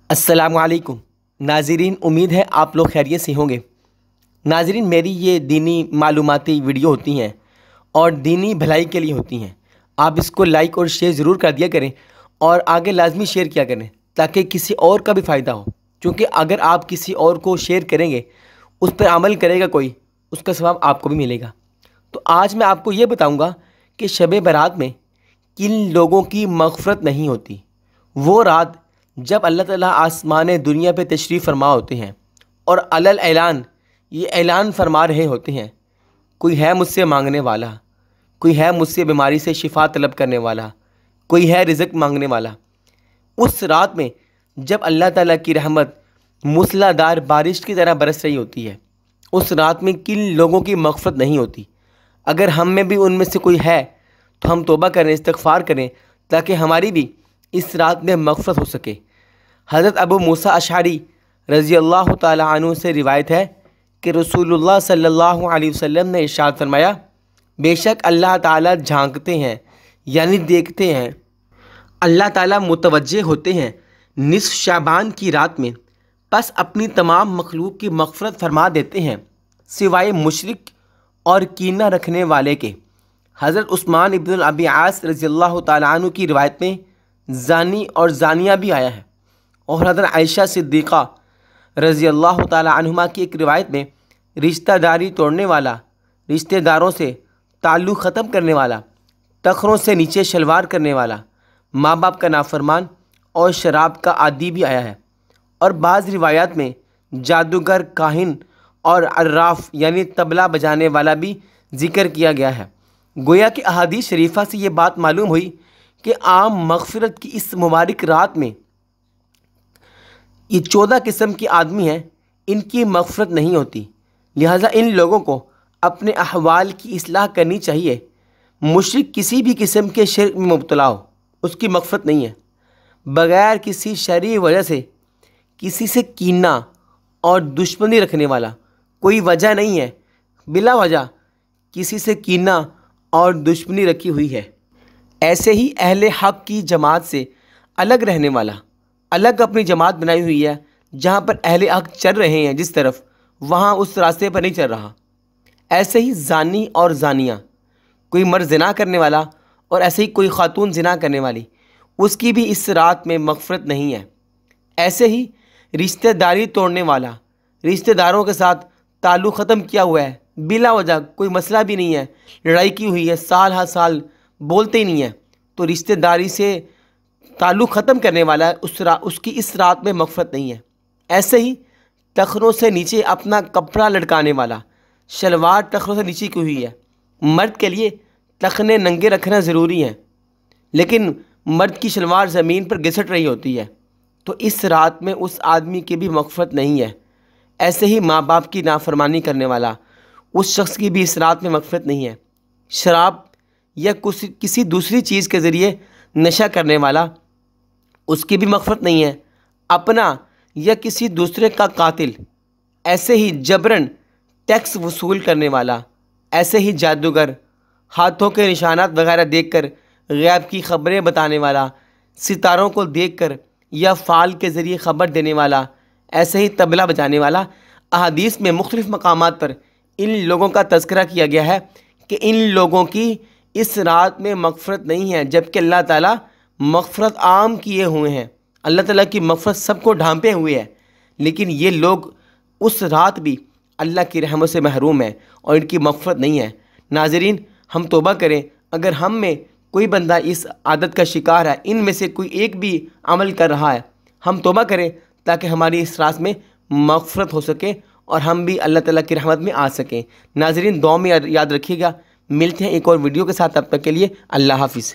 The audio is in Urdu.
السلام علیکم ناظرین، امید ہے آپ لوگ خیریت سے ہوں گے۔ ناظرین، میری یہ دینی معلوماتی ویڈیو ہوتی ہیں اور دینی بھلائی کے لیے ہوتی ہیں۔ آپ اس کو لائک اور شیئر ضرور کر دیا کریں اور آگے لازمی شیئر کیا کریں تاکہ کسی اور کا بھی فائدہ ہو، کیونکہ اگر آپ کسی اور کو شیئر کریں گے، اس پر عمل کرے گا کوئی، اس کا ثواب آپ کو بھی ملے گا۔ تو آج میں آپ کو یہ بتاؤں گا کہ شب برات میں کن لوگوں کی مغفرت نہیں ہوتی۔ وہ رات جب اللہ تعالیٰ آسمان دنیا پہ تشریف فرما ہوتے ہیں اور علل اعلان یہ اعلان فرما رہے ہوتے ہیں، کوئی ہے مجھ سے مانگنے والا، کوئی ہے مجھ سے بیماری سے شفا طلب کرنے والا، کوئی ہے رزق مانگنے والا۔ اس رات میں جب اللہ تعالیٰ کی رحمت موسلا دار بارش کی طرح برس رہی ہوتی ہے، اس رات میں کن لوگوں کی مغفرت نہیں ہوتی۔ اگر ہم میں بھی ان میں سے کوئی ہے تو ہم توبہ کریں، استغفار کریں تاکہ ہماری بھی اس رات میں مغفرت ہو سکے۔ حضرت ابو موسیٰ اشعری رضی اللہ تعالیٰ عنہ سے روایت ہے کہ رسول اللہ صلی اللہ علیہ وسلم نے ارشاد فرمایا، بے شک اللہ تعالیٰ جھانکتے ہیں یعنی دیکھتے ہیں، اللہ تعالیٰ متوجہ ہوتے ہیں نصف شعبان کی رات میں، پس اپنی تمام مخلوق کی مغفرت فرما دیتے ہیں سوائے مشرک اور کینہ رکھنے والے کے۔ حضرت عثمان ابن ابی عاص رضی اللہ تعالیٰ عنہ کی روایت میں زانی اور زانیہ بھی آیا ہے، اور حضرت عائشہ صدیقہ رضی اللہ تعالیٰ عنہما کی ایک روایت میں رشتہ داری توڑنے والا، رشتہ داروں سے تعلق ختم کرنے والا، تخروں سے نیچے شلوار کرنے والا، ماں باپ کا نافرمان اور شراب کا عادی بھی آیا ہے۔ اور بعض روایات میں جادوگر، کاہن اور عراف یعنی طبلہ بجانے والا بھی ذکر کیا گیا ہے۔ گویا کہ احادیث شریفہ سے یہ بات معلوم ہوئی کہ عام مغفرت کی اس مبارک رات میں یہ 14 قسم کے آدمی ہیں، ان کی مغفرت نہیں ہوتی، لہٰذا ان لوگوں کو اپنے احوال کی اصلاح کرنی چاہیے۔ مشرک کسی بھی قسم کے شرک میں مبتلا ہو، اس کی مغفرت نہیں ہے۔ بغیر کسی شرعی وجہ سے کسی سے کینہ اور دشمنی رکھنے والا، کوئی وجہ نہیں ہے، بلا وجہ کسی سے کینہ اور دشمنی رکھی ہوئی ہے۔ ایسے ہی اہل حق کی جماعت سے الگ رہنے والا، الگ اپنی جماعت بنائی ہوئی ہے، جہاں پر اہل حق چل رہے ہیں جس طرف، وہاں اس راستے پر نہیں چل رہا۔ ایسے ہی زانی اور زانیہ، کوئی مرد زنا کرنے والا اور ایسے ہی کوئی خاتون زنا کرنے والی، اس کی بھی اس رات میں مغفرت نہیں ہے۔ ایسے ہی رشتہ داری توڑنے والا، رشتہ داروں کے ساتھ تعلق ختم کیا ہوا ہے، بلا وجہ کوئی مسئلہ بھی نہیں ہے، لڑائی کی ہوئی ہے، سال ہر سال بولتے ہی نہیں ہیں، تو رشتہ داری سے تعلق ختم کرنے والا اس کی اس رات میں مغفرت نہیں ہے۔ ایسے ہی ٹخنوں سے نیچے اپنا کپڑا لٹکانے والا، شلوار ٹخنوں سے نیچے کی ہوئی ہے۔ مرد کے لیے ٹخنے ننگے رکھنا ضروری ہیں، لیکن مرد کی شلوار زمین پر گھسٹ رہی ہوتی ہے، تو اس رات میں اس آدمی کی بھی مغفرت نہیں ہے۔ ایسے ہی ماں باپ کی نافرمانی کرنے والا، اس شخص کی بھی اس رات میں مغفرت نہیں ہے۔ شراب یا کسی دوسری چیز کے ذریعے نشہ کرنے والا، اس کی بھی مغفرت نہیں ہے۔ اپنا یا کسی دوسرے کا قاتل، ایسے ہی جبراً ٹیکس وصول کرنے والا، ایسے ہی جادوگر، ہاتھوں کے نشانات وغیرہ دیکھ کر غیب کی خبریں بتانے والا، ستاروں کو دیکھ کر یا فال کے ذریعے خبر دینے والا، ایسے ہی طبلہ بجانے والا۔ احادیث میں مختلف مقامات پر ان لوگوں کا تذکرہ کیا گیا ہے کہ ان لوگوں کی اس رات میں مغفرت نہیں ہے، جبکہ اللہ تعالیٰ مغفرت عام کیے ہوئے ہیں، اللہ تعالیٰ کی مغفرت سب کو ڈھانپے ہوئے ہے، لیکن یہ لوگ اس رات بھی اللہ کی رحمت سے محروم ہیں اور ان کی مغفرت نہیں ہے۔ ناظرین، ہم توبہ کریں، اگر ہم میں کوئی بندہ اس عادت کا شکار ہے، ان میں سے کوئی ایک بھی عمل کر رہا ہے، ہم توبہ کریں تاکہ ہماری اس رات میں مغفرت ہو سکے اور ہم بھی اللہ تعالیٰ کی رحمت میں آ سکیں۔ ناظرین، دعا میں یاد رکھیے گا۔ ملتے ہیں ایک اور ویڈیو کے ساتھ، تب تک کے لیے اللہ حافظ۔